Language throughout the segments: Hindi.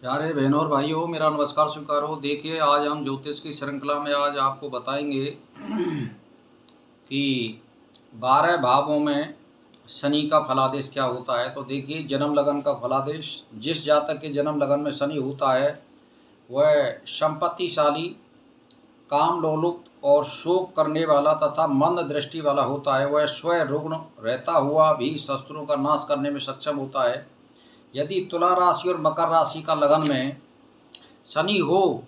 प्यारे बहनों और भाइयों, मेरा नमस्कार स्वीकार हो। देखिए, आज हम ज्योतिष की श्रृंखला में आज आपको बताएंगे कि 12 भावों में शनि का फलादेश क्या होता है। तो देखिए, जन्म लगन का फलादेश, जिस जातक के जन्म लगन में शनि होता है वह संपत्तिशाली, काम लोलुप और शोक करने वाला तथा मंद दृष्टि वाला होता है। वह स्वयं रुग्ण रहता हुआ भी शत्रुओं का नाश करने में सक्षम होता है। यदि तुला राशि और मकर राशि का लगन में शनि हो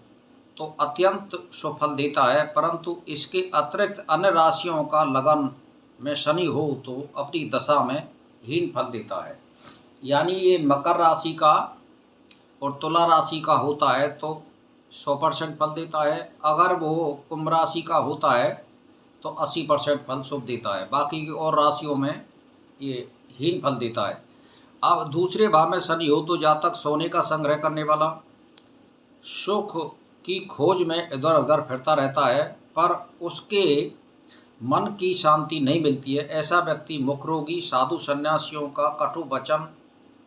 तो अत्यंत सुफल देता है, परंतु इसके अतिरिक्त अन्य राशियों का लगन में शनि हो तो अपनी दशा में हीन फल देता है। यानी ये मकर राशि का और तुला राशि का होता है तो 100% फल देता है। अगर वो कुंभ राशि का होता है तो 80% फल शुभ देता है। बाकी की और राशियों में ये हीन फल देता है। अब दूसरे भाव में शनि हो तो जातक सोने का संग्रह करने वाला, सुख की खोज में इधर उधर फिरता रहता है, पर उसके मन की शांति नहीं मिलती है। ऐसा व्यक्ति मुख रोगी, साधु सन्यासियों का कटु वचन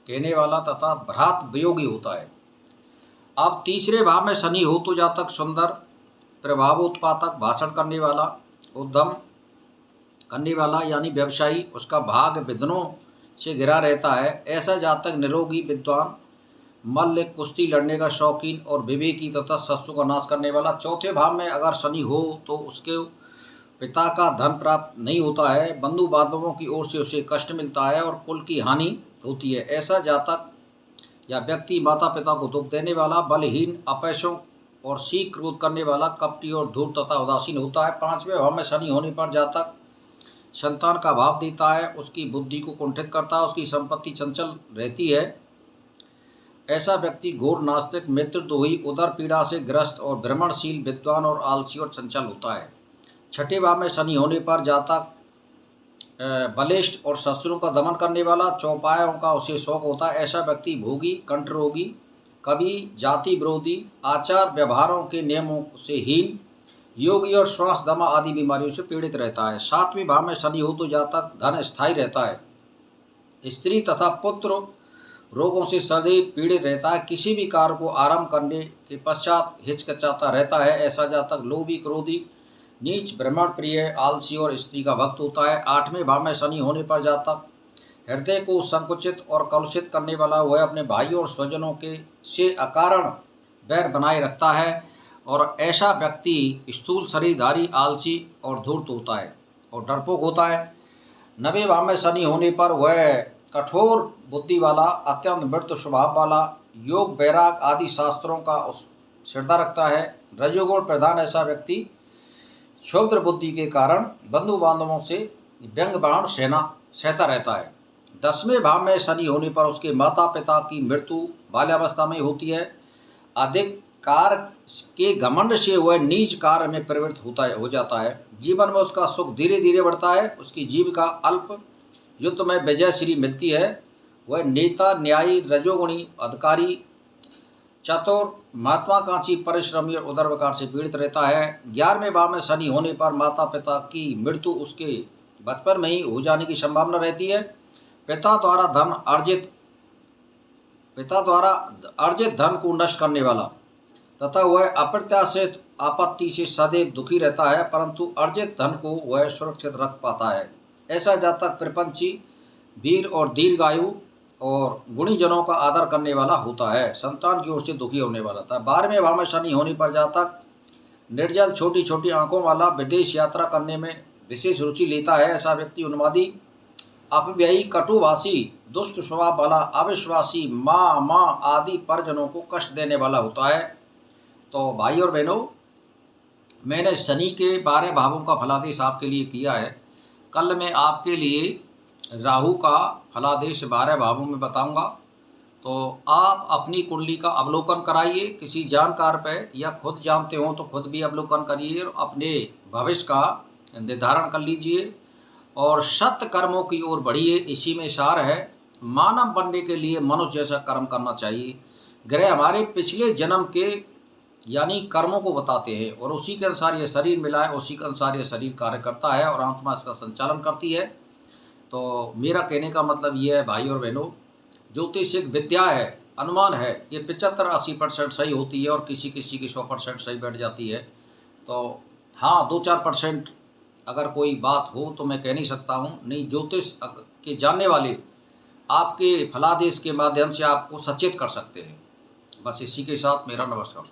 कहने वाला तथा भ्रात वियोगी होता है। अब तीसरे भाव में शनि हो तो जातक सुंदर, प्रभावोत्पादक, भाषण करने वाला, उद्यम करने वाला यानी व्यवसायी, उसका भाग विघ्नों से घिरा रहता है। ऐसा जातक निरोगी, विद्वान, मल्ल, कुश्ती लड़ने का शौकीन और विवेकी तथा शत्रुओं का नाश करने वाला। चौथे भाव में अगर शनि हो तो उसके पिता का धन प्राप्त नहीं होता है, बंधु बांधवों की ओर से उसे कष्ट मिलता है और कुल की हानि होती है। ऐसा जातक या व्यक्ति माता पिता को दुख देने वाला, बलहीन, अपयशों और सीख क्रोध करने वाला, कपटी और धूर्त तथा उदासीन होता है। पांचवें भाव में शनि होने पर जातक संतान का भाव देता है, उसकी बुद्धि को कुंठित करता है, उसकी संपत्ति चंचल रहती है। ऐसा व्यक्ति घोर नास्तिक, मित्रद्रोही, उदर पीड़ा से ग्रस्त और भ्रमणशील, विद्वान और आलसी और चंचल होता है। छठे भाव में शनि होने पर जातक बलिष्ठ और शत्रुओं का दमन करने वाला, चौपायों का उसे शौक होता है। ऐसा व्यक्ति भोगी, कंठरोगी, कवि, जाति विरोधी, आचार व्यवहारों के नियमों से हीन, योगी और श्वास दमा आदि बीमारियों से पीड़ित रहता है। सातवें भाव में शनि हो तो जातक धन स्थायी रहता है, स्त्री तथा पुत्र रोगों से सदैव पीड़ित रहता है, किसी भी कार्य को आरंभ करने के पश्चात हिचकिचाता रहता है। ऐसा जातक लोभी, क्रोधी, नीच, भ्रमण प्रिय, आलसी और स्त्री का भक्त होता है। आठवें भाव में शनि होने पर जातक हृदय को संकुचित और कलुषित करने वाला, वह अपने भाइयों और स्वजनों के से अकारण बैर बनाए रखता है और ऐसा व्यक्ति स्थूल शरीरधारी, आलसी और धूर्त होता है और डरपोक होता है। नवें भाव में शनि होने पर वह कठोर बुद्धि वाला, अत्यंत मृत स्वभाव वाला, योग, वैराग आदि शास्त्रों का श्रद्धा रखता है। रजोगुण प्रधान ऐसा व्यक्ति क्षुद्र बुद्धि के कारण बंधु बांधवों से व्यंग बाण सहता रहता है। 10वें भाव में शनि होने पर उसके माता पिता की मृत्यु बाल्यावस्था में होती है। अधिक कार्य के घमंड से वह नीच कार्य में प्रवृत्त हो जाता है। जीवन में उसका सुख धीरे धीरे बढ़ता है, उसकी जीविका अल्प, युद्ध में विजय श्री मिलती है। वह नेता, न्यायी, रजोगुणी, अधिकारी, चतुर, महत्वाकांक्षी, परिश्रमी और उदर विकार से पीड़ित रहता है। 11वें भाव में शनि होने पर माता पिता की मृत्यु उसके बचपन में ही हो जाने की संभावना रहती है। पिता द्वारा अर्जित धन को नष्ट करने वाला तथा वह अप्रत्याशित आपत्ति से सदैव दुखी रहता है, परंतु अर्जित धन को वह सुरक्षित रख पाता है। ऐसा जातक प्रपंची, वीर और दीर्घायु और गुणीजनों का आदर करने वाला होता है। संतान की ओर से दुखी होने वाला था। 12वें भाव में शनि होने पर जातक निर्जल, छोटी छोटी आंखों वाला, विदेश यात्रा करने में विशेष रुचि लेता है। ऐसा व्यक्ति उन्मादी, अपव्ययी, कटुभाषी, दुष्ट स्वभाव वाला, अविश्वासी, माँ आदि परिजनों को कष्ट देने वाला होता है। तो भाई और बहनों, मैंने शनि के 12 भावों का फलादेश आपके लिए किया है। कल मैं आपके लिए राहु का फलादेश 12 भावों में बताऊंगा। तो आप अपनी कुंडली का अवलोकन कराइए किसी जानकार पर, या खुद जानते हो तो खुद भी अवलोकन करिए और अपने भविष्य का निर्धारण कर लीजिए और सत्य कर्मों की ओर बढ़िए। इसी में सार है। मानव बनने के लिए मनुष्य जैसा कर्म करना चाहिए। ग्रह हमारे पिछले जन्म के यानी कर्मों को बताते हैं और उसी के अनुसार ये शरीर मिला है, उसी के अनुसार ये शरीर कार्य करता है और आत्मा इसका संचालन करती है। तो मेरा कहने का मतलब ये है भाई और बहनों, ज्योतिष एक विद्या है अनुमान है ये 75-80% सही होती है और किसी किसी की 100% सही बैठ जाती है। तो हाँ, 2-4% अगर कोई बात हो तो मैं कह नहीं सकता हूँ। नहीं, ज्योतिष के जानने वाले आपके फलादेश के माध्यम से आपको सचेत कर सकते हैं। बस इसी के साथ मेरा नमस्कार।